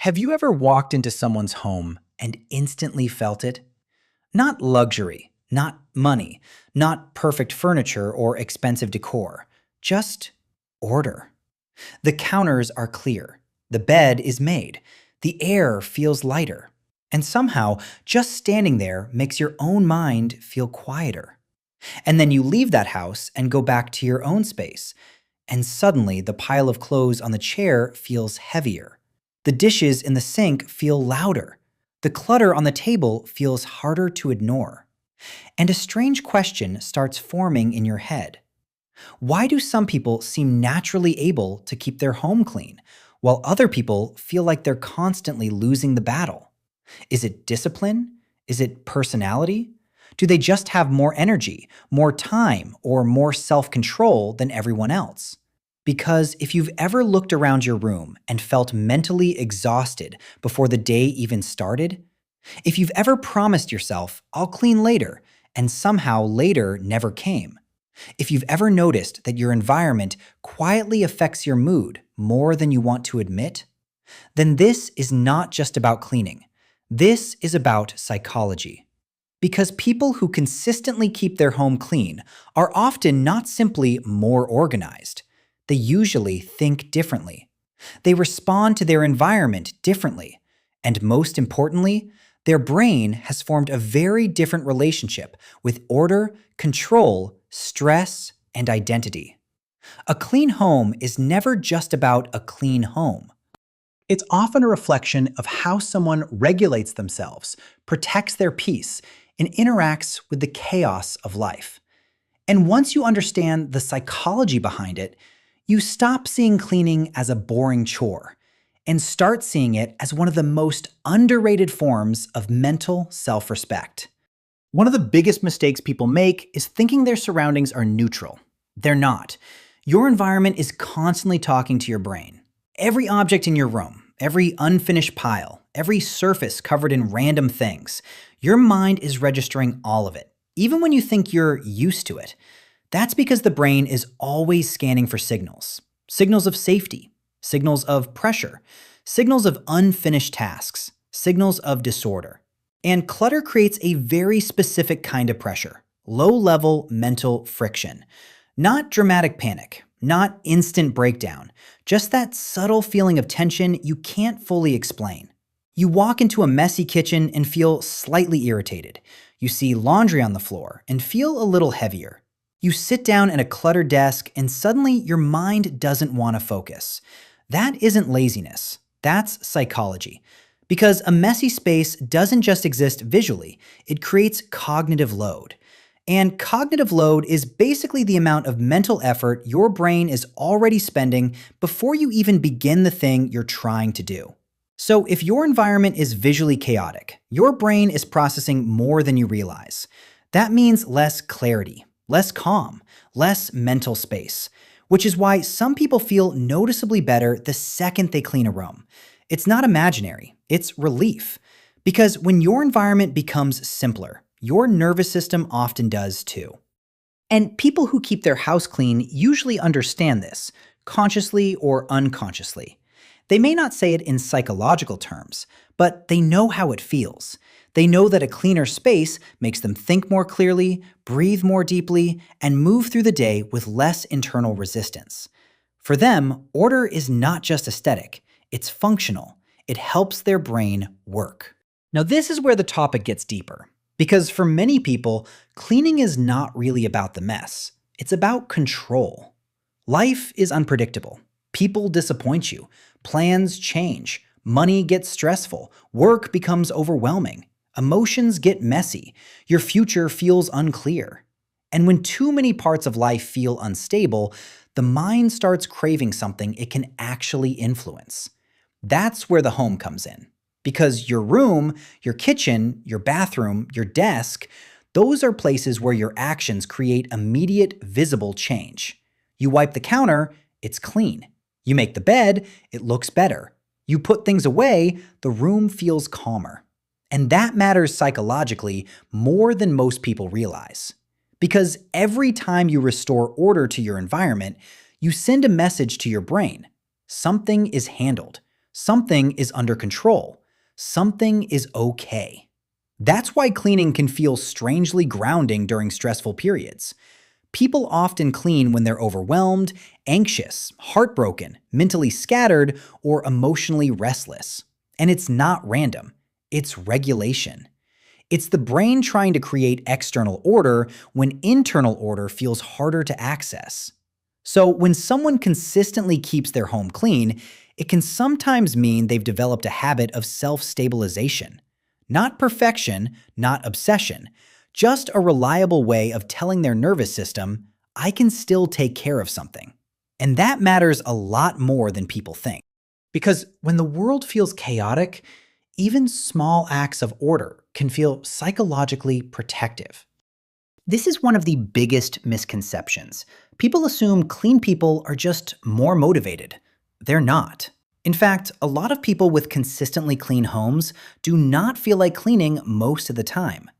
Have you ever walked into someone's home and instantly felt it? Not luxury, not money, not perfect furniture or expensive decor, just order. The counters are clear, the bed is made, the air feels lighter, and somehow just standing there makes your own mind feel quieter. And then you leave that house and go back to your own space, and suddenly the pile of clothes on the chair feels heavier. The dishes in the sink feel louder. The clutter on the table feels harder to ignore. And a strange question starts forming in your head. Why do some people seem naturally able to keep their home clean, while other people feel like they're constantly losing the battle? Is it discipline? Is it personality? Do they just have more energy, more time, or more self-control than everyone else? Because if you've ever looked around your room and felt mentally exhausted before the day even started, if you've ever promised yourself, I'll clean later, and somehow later never came, if you've ever noticed that your environment quietly affects your mood more than you want to admit, then this is not just about cleaning. This is about psychology. Because people who consistently keep their home clean are often not simply more organized. They usually think differently. They respond to their environment differently. And most importantly, their brain has formed a very different relationship with order, control, stress, and identity. A clean home is never just about a clean home. It's often a reflection of how someone regulates themselves, protects their peace, and interacts with the chaos of life. And once you understand the psychology behind it, you stop seeing cleaning as a boring chore and start seeing it as one of the most underrated forms of mental self-respect. One of the biggest mistakes people make is thinking their surroundings are neutral. They're not. Your environment is constantly talking to your brain. Every object in your room, every unfinished pile, every surface covered in random things, your mind is registering all of it, even when you think you're used to it. That's because the brain is always scanning for signals. Signals of safety, signals of pressure, signals of unfinished tasks, signals of disorder. And clutter creates a very specific kind of pressure, low-level mental friction. Not dramatic panic, not instant breakdown, just that subtle feeling of tension you can't fully explain. You walk into a messy kitchen and feel slightly irritated. You see laundry on the floor and feel a little heavier. You sit down at a cluttered desk and suddenly your mind doesn't want to focus. That isn't laziness, that's psychology. Because a messy space doesn't just exist visually, it creates cognitive load. And cognitive load is basically the amount of mental effort your brain is already spending before you even begin the thing you're trying to do. So if your environment is visually chaotic, your brain is processing more than you realize. That means less clarity, less calm, less mental space, which is why some people feel noticeably better the second they clean a room. It's not imaginary, it's relief. Because when your environment becomes simpler, your nervous system often does too. And people who keep their house clean usually understand this, consciously or unconsciously. They may not say it in psychological terms, but they know how it feels. They know that a cleaner space makes them think more clearly, breathe more deeply, and move through the day with less internal resistance. For them, order is not just aesthetic, it's functional. It helps their brain work. Now, this is where the topic gets deeper. Because for many people, cleaning is not really about the mess. It's about control. Life is unpredictable. People disappoint you. Plans change. Money gets stressful. Work becomes overwhelming. Emotions get messy. Your future feels unclear. And when too many parts of life feel unstable, the mind starts craving something it can actually influence. That's where the home comes in. Because your room, your kitchen, your bathroom, your desk, those are places where your actions create immediate, visible change. You wipe the counter, it's clean. You make the bed, it looks better. You put things away, the room feels calmer. And that matters psychologically more than most people realize. Because every time you restore order to your environment, you send a message to your brain. Something is handled. Something is under control. Something is okay. That's why cleaning can feel strangely grounding during stressful periods. People often clean when they're overwhelmed, anxious, heartbroken, mentally scattered, or emotionally restless. And it's not random. It's regulation. It's the brain trying to create external order when internal order feels harder to access. So, when someone consistently keeps their home clean, it can sometimes mean they've developed a habit of self-stabilization. Not perfection, not obsession, just a reliable way of telling their nervous system, I can still take care of something. And that matters a lot more than people think. Because when the world feels chaotic, even small acts of order can feel psychologically protective. This is one of the biggest misconceptions. People assume clean people are just more motivated. They're not. In fact, a lot of people with consistently clean homes do not feel like cleaning most of the time.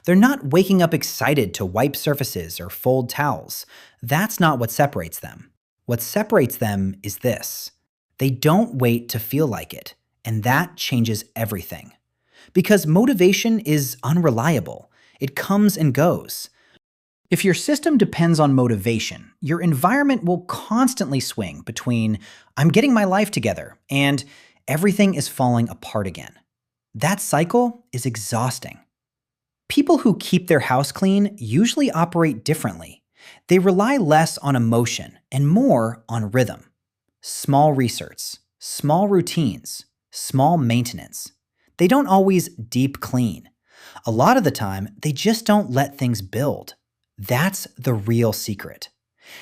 They're not waking up excited to wipe surfaces or fold towels. That's not what separates them. What separates them is this: they don't wait to feel like it, and that changes everything. Because motivation is unreliable. It comes and goes. If your system depends on motivation, your environment will constantly swing between I'm getting my life together and everything is falling apart again. That cycle is exhausting. People who keep their house clean usually operate differently. They rely less on emotion and more on rhythm. Small resets, small routines, small maintenance. They don't always deep clean. A lot of the time, they just don't let things build. That's the real secret.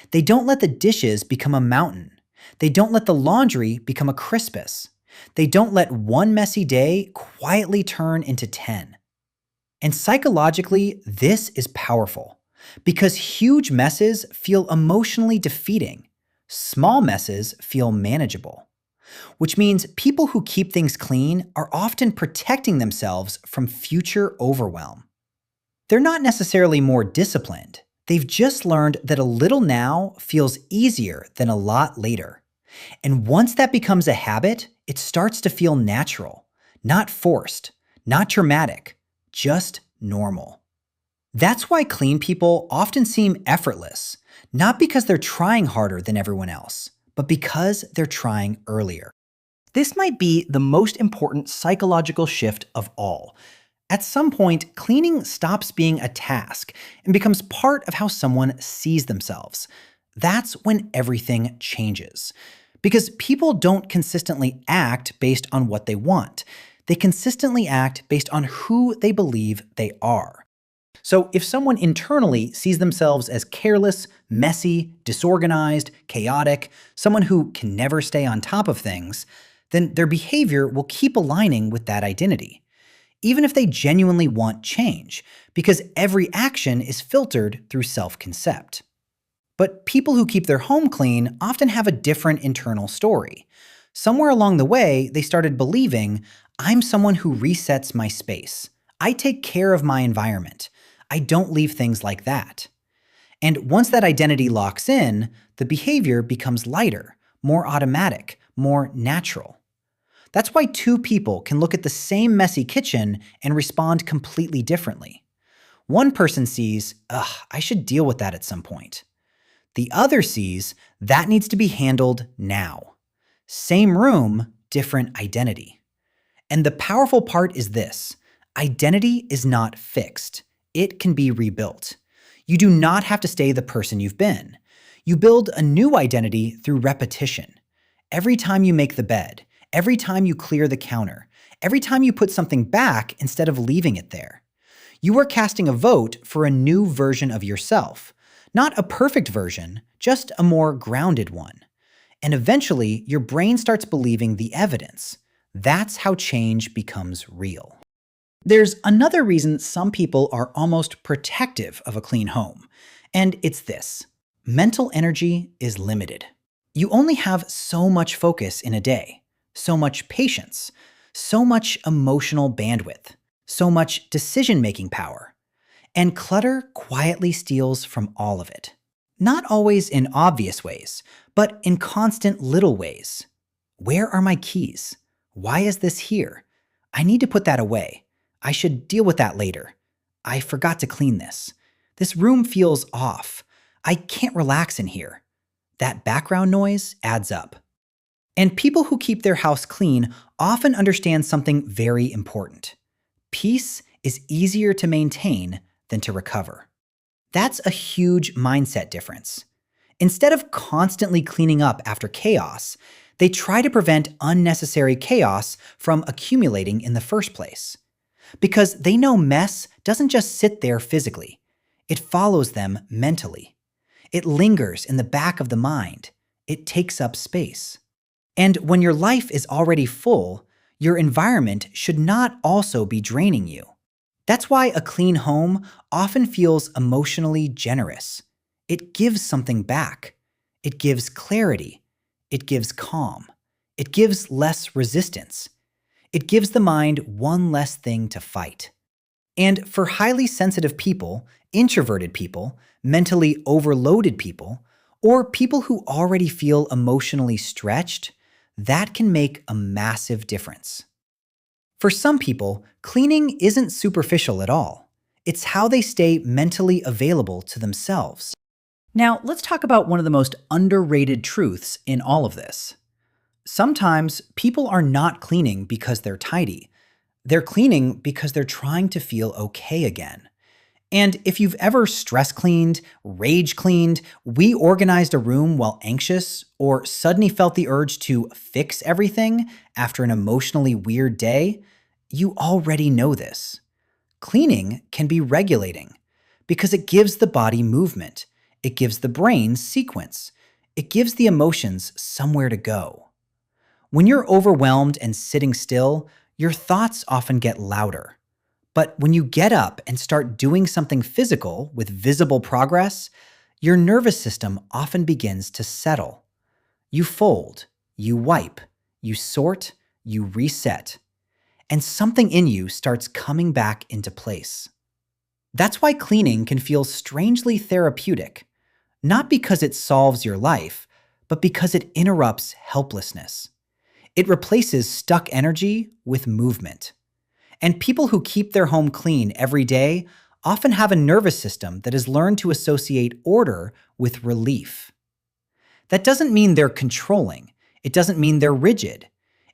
They don't let the dishes become a mountain. They don't let the laundry become a Crispus. They don't let one messy day quietly turn into 10. And psychologically, this is powerful because huge messes feel emotionally defeating. Small messes feel manageable, which means people who keep things clean are often protecting themselves from future overwhelm. They're not necessarily more disciplined. They've just learned that a little now feels easier than a lot later. And once that becomes a habit, it starts to feel natural, not forced, not dramatic, just normal. That's why clean people often seem effortless, not because they're trying harder than everyone else, but because they're trying earlier. This might be the most important psychological shift of all. At some point, cleaning stops being a task and becomes part of how someone sees themselves. That's when everything changes. Because people don't consistently act based on what they want. They consistently act based on who they believe they are. So if someone internally sees themselves as careless, messy, disorganized, chaotic, someone who can never stay on top of things, then their behavior will keep aligning with that identity, even if they genuinely want change, because every action is filtered through self-concept. But people who keep their home clean often have a different internal story. Somewhere along the way, they started believing, I'm someone who resets my space. I take care of my environment. I don't leave things like that. And once that identity locks in, the behavior becomes lighter, more automatic, more natural. That's why two people can look at the same messy kitchen and respond completely differently. One person sees, I should deal with that at some point. The other sees, that needs to be handled now. Same room, different identity. And the powerful part is this: identity is not fixed. It can be rebuilt. You do not have to stay the person you've been. You build a new identity through repetition. Every time you make the bed, every time you clear the counter, every time you put something back instead of leaving it there, you are casting a vote for a new version of yourself. Not a perfect version, just a more grounded one. And eventually, your brain starts believing the evidence. That's how change becomes real. There's another reason some people are almost protective of a clean home, and it's this: mental energy is limited. You only have so much focus in a day, so much patience, so much emotional bandwidth, so much decision-making power. And clutter quietly steals from all of it. Not always in obvious ways, but in constant little ways. Where are my keys? Why is this here? I need to put that away. I should deal with that later. I forgot to clean this. This room feels off. I can't relax in here. That background noise adds up. And people who keep their house clean often understand something very important. Peace is easier to maintain than to recover. That's a huge mindset difference. Instead of constantly cleaning up after chaos, they try to prevent unnecessary chaos from accumulating in the first place. Because they know mess doesn't just sit there physically, it follows them mentally. It lingers in the back of the mind. It takes up space. And when your life is already full, your environment should not also be draining you. That's why a clean home often feels emotionally generous. It gives something back. It gives clarity. It gives calm. It gives less resistance. It gives the mind one less thing to fight. And for highly sensitive people, introverted people, mentally overloaded people, or people who already feel emotionally stretched, that can make a massive difference. For some people, cleaning isn't superficial at all. It's how they stay mentally available to themselves. Now, let's talk about one of the most underrated truths in all of this. Sometimes people are not cleaning because they're tidy. They're cleaning because they're trying to feel okay again. And if you've ever stress cleaned, rage cleaned, reorganized a room while anxious, or suddenly felt the urge to fix everything after an emotionally weird day, you already know this. Cleaning can be regulating because it gives the body movement. It gives the brain sequence. It gives the emotions somewhere to go. When you're overwhelmed and sitting still, your thoughts often get louder. But when you get up and start doing something physical with visible progress, your nervous system often begins to settle. You fold, you wipe, you sort, you reset, and something in you starts coming back into place. That's why cleaning can feel strangely therapeutic, not because it solves your life, but because it interrupts helplessness. It replaces stuck energy with movement. And people who keep their home clean every day often have a nervous system that has learned to associate order with relief. That doesn't mean they're controlling. It doesn't mean they're rigid.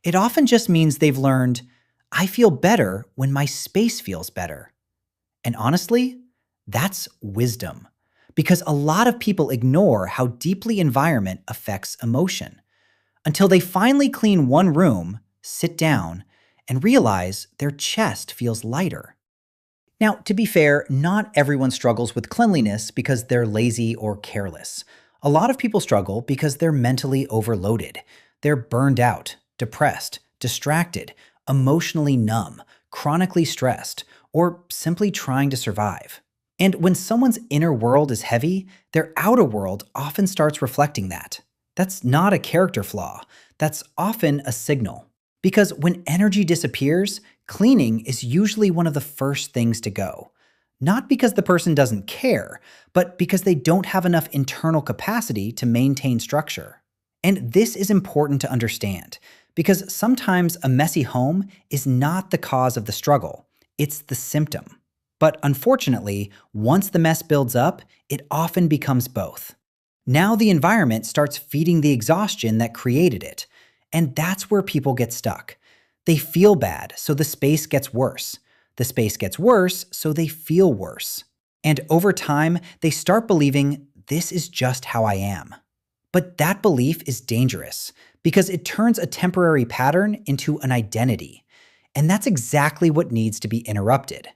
It often just means they've learned, I feel better when my space feels better. And honestly, that's wisdom. Because a lot of people ignore how deeply environment affects emotion until they finally clean one room, sit down, and realize their chest feels lighter. Now, to be fair, not everyone struggles with cleanliness because they're lazy or careless. A lot of people struggle because they're mentally overloaded. They're burned out, depressed, distracted, emotionally numb, chronically stressed, or simply trying to survive. And when someone's inner world is heavy, their outer world often starts reflecting that. That's not a character flaw. That's often a signal. Because when energy disappears, cleaning is usually one of the first things to go. Not because the person doesn't care, but because they don't have enough internal capacity to maintain structure. And this is important to understand, because sometimes a messy home is not the cause of the struggle, it's the symptom. But unfortunately, once the mess builds up, it often becomes both. Now the environment starts feeding the exhaustion that created it. And that's where people get stuck. They feel bad, so the space gets worse. The space gets worse, so they feel worse. And over time, they start believing, this is just how I am. But that belief is dangerous because it turns a temporary pattern into an identity. And that's exactly what needs to be interrupted.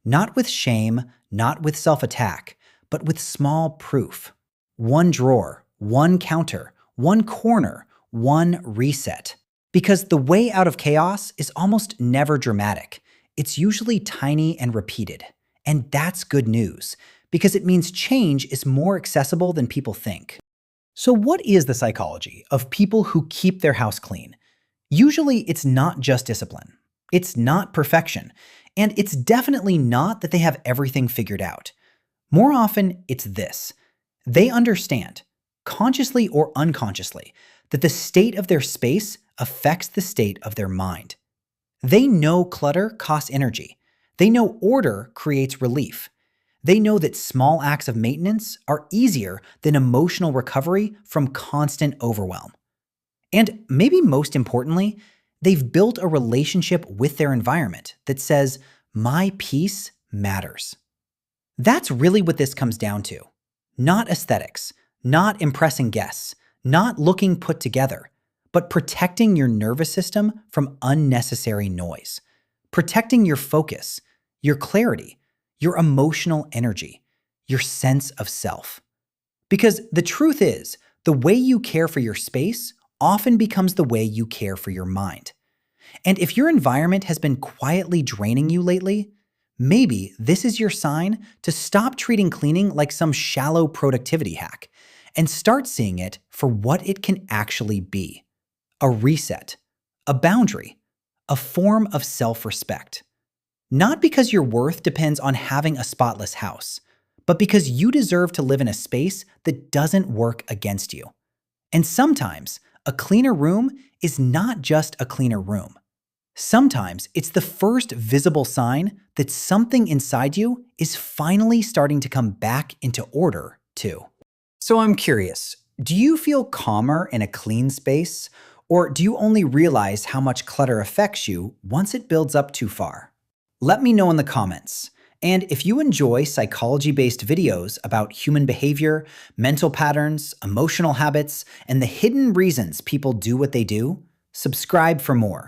Not with shame, not with self-attack, but with small proof. One drawer, one counter, one corner, one reset. Because the way out of chaos is almost never dramatic. It's usually tiny and repeated. And that's good news, because it means change is more accessible than people think. So what is the psychology of people who keep their house clean? Usually it's not just discipline. It's not perfection. And it's definitely not that they have everything figured out. More often, it's this. They understand, consciously or unconsciously, that the state of their space affects the state of their mind. They know clutter costs energy. They know order creates relief. They know that small acts of maintenance are easier than emotional recovery from constant overwhelm. And maybe most importantly, they've built a relationship with their environment that says, my peace matters. That's really what this comes down to. Not aesthetics, not impressing guests, not looking put together, but protecting your nervous system from unnecessary noise, protecting your focus, your clarity, your emotional energy, your sense of self. Because the truth is, the way you care for your space often becomes the way you care for your mind. And if your environment has been quietly draining you lately, maybe this is your sign to stop treating cleaning like some shallow productivity hack and start seeing it for what it can actually be: a reset, a boundary, a form of self-respect. Not because your worth depends on having a spotless house, but because you deserve to live in a space that doesn't work against you. And sometimes, a cleaner room is not just a cleaner room. Sometimes it's the first visible sign that something inside you is finally starting to come back into order, too. So I'm curious, do you feel calmer in a clean space, or do you only realize how much clutter affects you once it builds up too far? Let me know in the comments. And if you enjoy psychology-based videos about human behavior, mental patterns, emotional habits, and the hidden reasons people do what they do, subscribe for more.